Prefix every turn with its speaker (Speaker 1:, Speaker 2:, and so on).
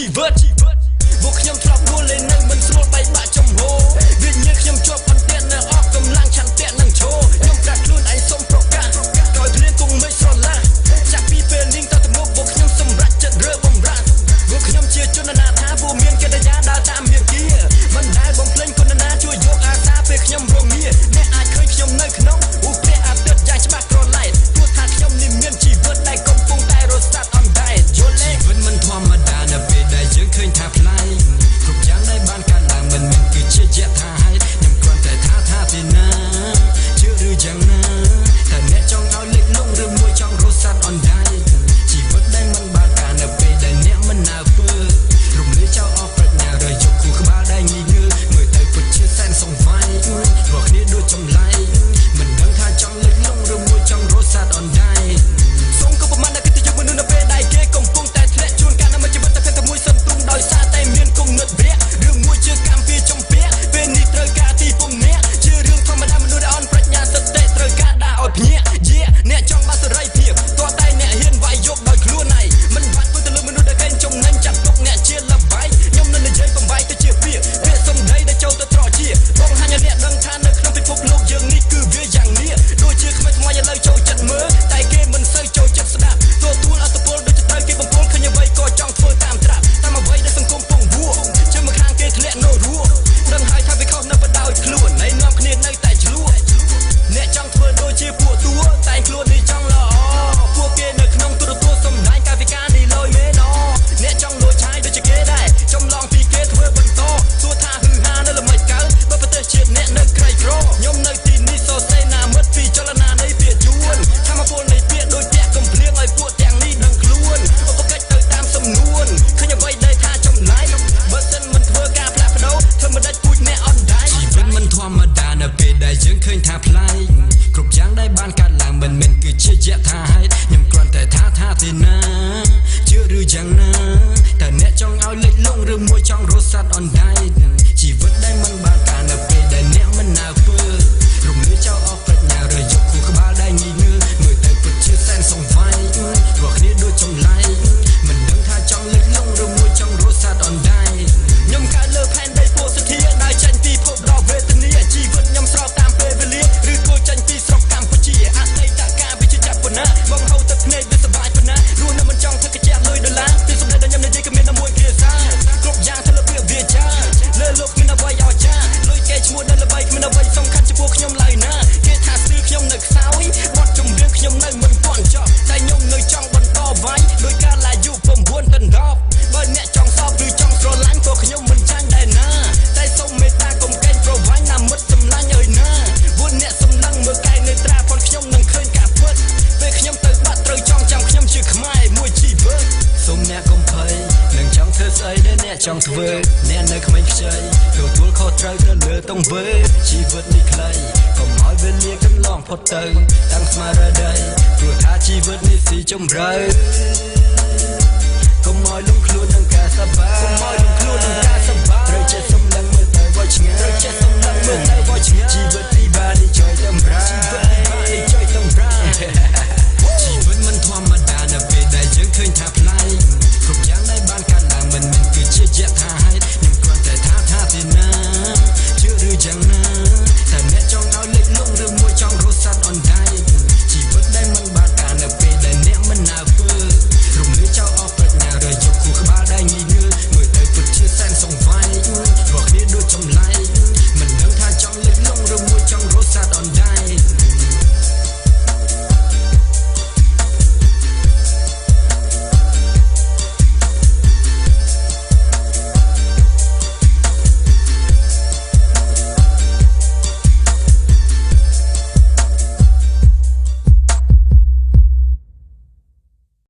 Speaker 1: ជីវិតពួកខ្ញុំធ្លាប់ដួលលេងនៅមិនស្រួលបែកបាក់ចំហវិញ្ញាណខ្ញុំជាប់អន្ទាក់នៅអស់កម្លាំងឆន្ទៈនឹងឈរខ្ញុំប្រាក់ខ្លួនឯងសុំប្រកាសក្រោយព្រៀងគង់មិនស្រឡះចាក់ពីពេលលីងតទៅមុខពួកខ្ញុំសម្រេចចិត្តរើបំរាស់ពួកខ្ញុំជាជនអនាថាពួកមានកិត្តិយសដើរតាមមាគ៌ាមិនដែលបំភ្លេចគុណណាជួយយកអាសាពេលខ្ញុំរងាអ្នកអាចឃើញខ្ញុំនៅក្នុងឧបព្រះអាទិត្យយ៉ាងច្បាស់ក្រឡែតទោះថាខ្ញុំនេះមានជីវិតដែលកំពុងតែរស់ស្ដាប់អណ្ដែតយល់ទេជីវិតមិនធម្មតានៅពេលដែលយើងឃើញថាប្លែកគ្រប់យ៉ាងដែលបានកើតឡើងមិនមែនគឺជាយថាហេតុខ្ញុំគ្រាន់តែថាពីណាជឿឬយ៉ាងណាតែអ្នកចង់ឲ្យលេចលង់ឬមួយចង់រស់ស្ដាប់អណ្ដែតជីវិតដែលមិនបានកើតនៅពេលដែលអ្នកមិនណាពើរំលាយចោលអស់ប្រាជ្ញារយយកគូក្បាលដែលងាយងើមើលទៅពិតជាសែនសង្វាយព្រោះគ្នាដូចចម្លែកមិនដឹងថាចង់លេចលង់ឬមួយចង់រស់ស្ដាប់អណ្ដែតសូមគោប្រមាណដែលគិតទៅយកមនុស្សនៅពេលដែលគេកំពុងតែធ្លាក់ជួនកាលនៅជីវិតតែតែមួយសន្ទុំដោយសារតែមានគំនិតវៈរឿងមួយជាកម្មពីចំពាក់ពេលនេះត្រូវការទីពំនាក់ជារឿងធម្មតាមនុស្សដែលអន់ប្រាជ្ញាសតិត្រូវការដាក់ឲ្យភ្ញាក់អ្នកចង់បានសេរីភាពតោះតែអ្នកហ៊ានវាយយកដោយខ្លួនឯងមិនបាច់ធ្វើទៅលើមនុស្សដែលកេងចំណេញចាត់ទុកអ្នកជាល្បែងខ្ញុំនឹងនិយាយបំបែកទៅជាពាក្យសំដីដែលចូលទៅត្រជាបងហាញអ្នកដឹងថានៅក្នុងពិភពលោកយើងនេះគឺវាយ៉ាងនេះដូចជាក្មេងថ្មីឥឡូវចូលចិត្តមើលតែគេមិនសូវចូលចិត្តស្ដាប់ទទួលអត្តពលដូចទៅគេបំពល់ឃើញអ្វីក៏ចង់ធ្វើតាមត្រាប់តាមអ្វីដែលសង្គមពងវួរជើងមកខាងគេធ្លាក់នៅរួដឹងហើយថាវាខុសនៅបដ ដោយខ្លួនឯងនាំគ្នានៅតែឆ្លួតអ្នកចង់ធ្វើដូចជាពួកតួតែខ្លួននេះចង់ល្អពួកគេនៅក្នុងទូរទស្សន៍សម្ដែងកាយវិការនេះលយមេណអ្នកចង់លួចឆាយដូចជាគេដែរចំឡងពីគេធ្វើបន្តសួរថាហឺហានៅល្មិចកើតបើប្រទេសជាតិអ្នកនៅក្រីក្រខ្ញុំនៅទីនេះសរសេរណាមិត្តពីចលនានៃពាក្យជួនថាមកពលនៃពាក្យដូចពាក្យកំភ្លៀងឲ្យពួកទាំងនេះដឹងខ្លួនឧបកិច្ចទៅតាមសំនួនឃើញអ្វីដែលថាចម្លែកបើសិនមិនធ្វើការផ្លាស់ប្ដូរធ្វើមិនដាច់ពូជអ្នកអត់ដែរជីវិតមិនធម្មតានៅពេលដែលយើងឃើញថាប្លែកគ្រប់យ៉ាងដែលបានកើតឡើងមិនមែនគឺជាយថាហេតុខ្ញុំគ្រាន់តែថាទីណាជឿឬយ៉ាងណាតែអ្នកចង់ឲ្យលេចលង់ឬមួយចង់រស់សត្វអណ្ដែតជីវិតដែលមិនបានកើតនៅពេលដែលអ្នកមិនណាធ្វើរំលាយចោលអស់ប្រាជ្ញារយកខួរក្បាលដែលងាយងើមើលទៅពិតជាសែនសង្វាយព្រោះគ្នាដូចចម្លែកមិនដឹងថាចង់លេចលង់ឬមួយចង់រស់សត្វអណ្ដែតខ្ញុំកើតលើផែនដីពោធិធាដែលចេញពីភពដល់វេទនាជីវិតខ្ញុំស្រោបតាមពេលវេលាឬគួរចេញពីស្រុកកម្ពុជាអតីតកាលវិជ្ជាចាស់ប៉ុណ្ណាបងហៅទឹកភ្នែកវាសប្បាយប៉ុណ្ណារស់នៅមិនចង់ធ្វើកាជះលុយដុល្លារពីសម្ដែងដែលខ្ញុំនិយាយក៏មានតែមួយភាសាគ្រប់យ៉ាងធ្វើលើវាចាលើលោកមានអ្វីឲ្យចាលុយគេឈ្មោះនៅល្បីគ្មានអ្វីសំខាន់ចំពោះខ្ញុំឡើយណាគេថាស្ទើរខ្ញុំនៅខ្សោយបត់ចម្រៀងខ្ញុំនៅមិនទាន់ចប់តែខ្ញុំនៅចង់បន្តវាយដោយការឡាយុ9 ដល់ 10បើអ្នកចង់សោកឬចង់ស្រឡាញ់ក៏ខ្ញុំមិនចាញ់ដែរណាតែសូមមេត្តាកុំកេងប្រវាញ់ណាមិត្តសម្លាញ់អើយណាពួកអ្នកសម្លឹងមើលកែនៅត្រាផនខ្ញុំនឹងឃើញការពិតពេលខ្ញុំទៅបាត់ត្រូវចង់ចាំខ្ញុំជាខ្មែរមួយជីវិតសូមអ្នកកុំភ័យនឹងចង់ធ្វើស្អីដែលអ្នកចង់ធ្វើអ្នកនៅក្មេងខ្ចីទទួលខុសត្រូវទៅលើទង្វើជីវិតនេះខ្លីកុំឲ្យវេលាកន្លងផុតទៅតាំងស្មារតីព្រោះថាជីវិតនេះស៊ីជម្រៅ